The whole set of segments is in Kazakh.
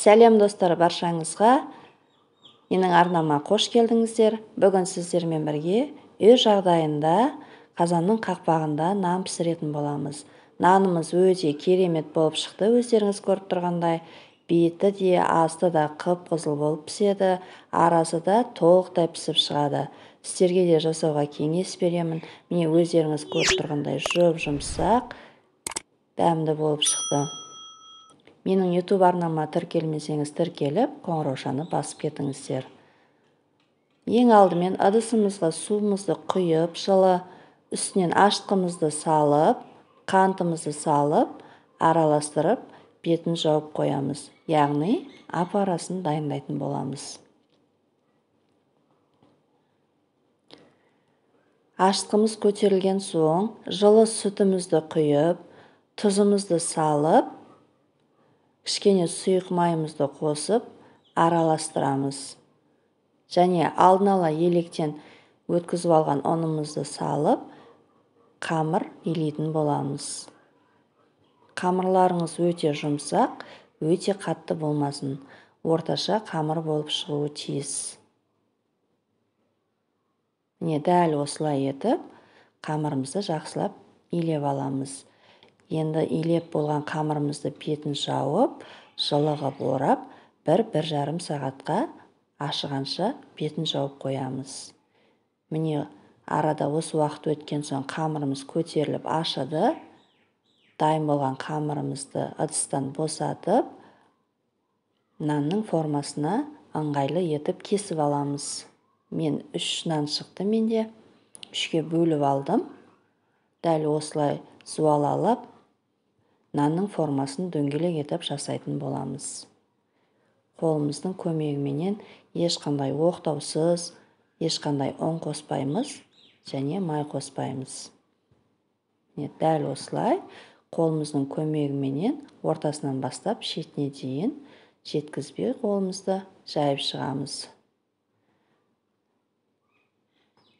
Сәлем достар, баршаңызға. Менің арнама қош келдіңіздер. Бүгін сіздермен бірге үй жағдайында қазанның қақпағында нан пісіретін боламыз. Нанымыз өте керемет болып шықты, өздеріңіз көріп тұрғандай. Беті де асты да қып-қызыл болып піседі, арасы да толықтай пісіп шығады. Сіздерге де жасауға кеңес беремін. Міне өздеріңіз көріп тұрғандай жұп-жұмсақ, дәмді болып шықты. Менің YouTube арнама тіркелмесеңіз тіркеліп, қоңыраушаны басып кетіңіздер. Ең алдымен ыдысымызға суымызды құйып, жылы үстінен ашытқымызды салып, қантымызды салып, араластырып, бетін жауып қоямыз. Яғни, апарасын дайындайтын боламыз. Ашытқымыз көтерілген соң, жылы сүтімізді құйып, тұзымызды салып, кішкене сұйық майымызды қосып, араластырамыз. Және алдын ала електен өткізіп алған ұнымызды салып, қамыр илейтін боламыз. Қамырларыңыз өте жұмсақ, өте қатты болмасын. Орташа қамыр болып шығуы тиіс. Міне дәл осылай етіп, қамырымызды жақсылап илеп аламыз. Енді илеп болған қамырымызды бетін жауып, жылығып орап, 1-1,5 сағатқа ашығанша бетін жауып қоямыз. Міне арада осы уақыт өткен соң қамырымыз көтеріліп ашыды. Дайын болған қамырымызды ыдыстан босатып, нанның формасына ыңғайлы етіп кесіп аламыз. Мен 3 нан шықты менде. 3-ке бөліп алдым. Дәл осылай суалалап, нанның формасын дөңгелек етіп жасайтын боламыз. Қолымыздың көмегіменен ешқандай оқтаусыз, ешқандай ұн қоспаймыз және май қоспаймыз. Дәл осылай қолымыздың көмегіменен ортасынан бастап шетіне дейін жеткізбей қолымызды жайып шығамыз.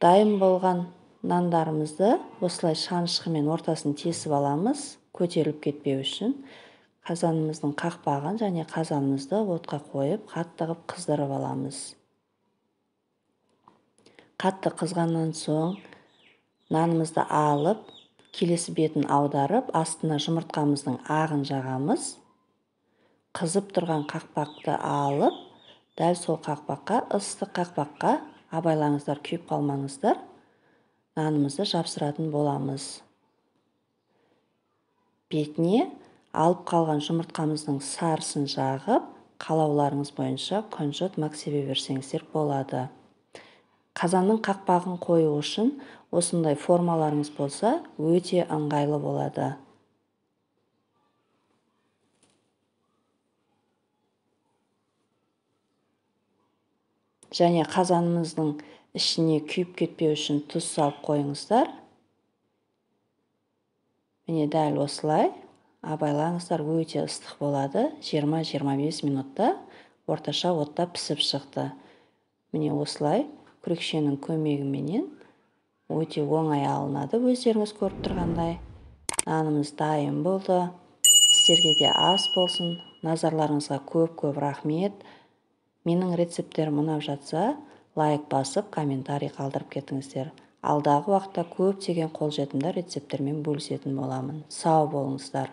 Дайын болған нандарымызды осылай шанышқымен ортасын тесіп аламыз, көтеріліп кетпеу үшін. Қазанымыздың қақпағын және қазанымызды отқа қойып, қатты қып қыздырып аламыз. Қатты қызғаннан соң нанымызды алып, келесі бетін аударып, астына жұмыртқамыздың ағын жағамыз. Қызып тұрған қақпақты алып, дәл сол қақпаққа, ыстық қақпаққа, абайлаңыздар, күйіп қалмаңыздар, нанымызды жапсыратын боламыз. Бетіне алып қалған жұмыртқамыздың сарысын жағып, қалауларыңыз бойынша күнжіт мак себе берсеңіздер болады. Қазанның қақпағын қою үшін осындай формаларыңыз болса, өте ыңғайлы болады. Және қазанымыздың ішіне күйіп кетпеу үшін тұз салып қойыңыздар. Міне дәл осылай. Абайлаңыздар, өте ыстық болады. 20-25 минутта орташа отта пісіп шықты. Міне осылай күрекшенің көмегіменен өте оңай алынады, өздеріңіз көріп тұрғандай. Нанымыз дайын болды. Сіздерге де ас болсын. Назарларыңызға көп-көп рахмет. Менің рецепттерім ұнап жатса, лайк басып, комментарий қалдырып кетіңіздер. Алдағы уақытта көптеген қолжетімді рецепттермен бөлісетін боламын. Сау болыңыздар.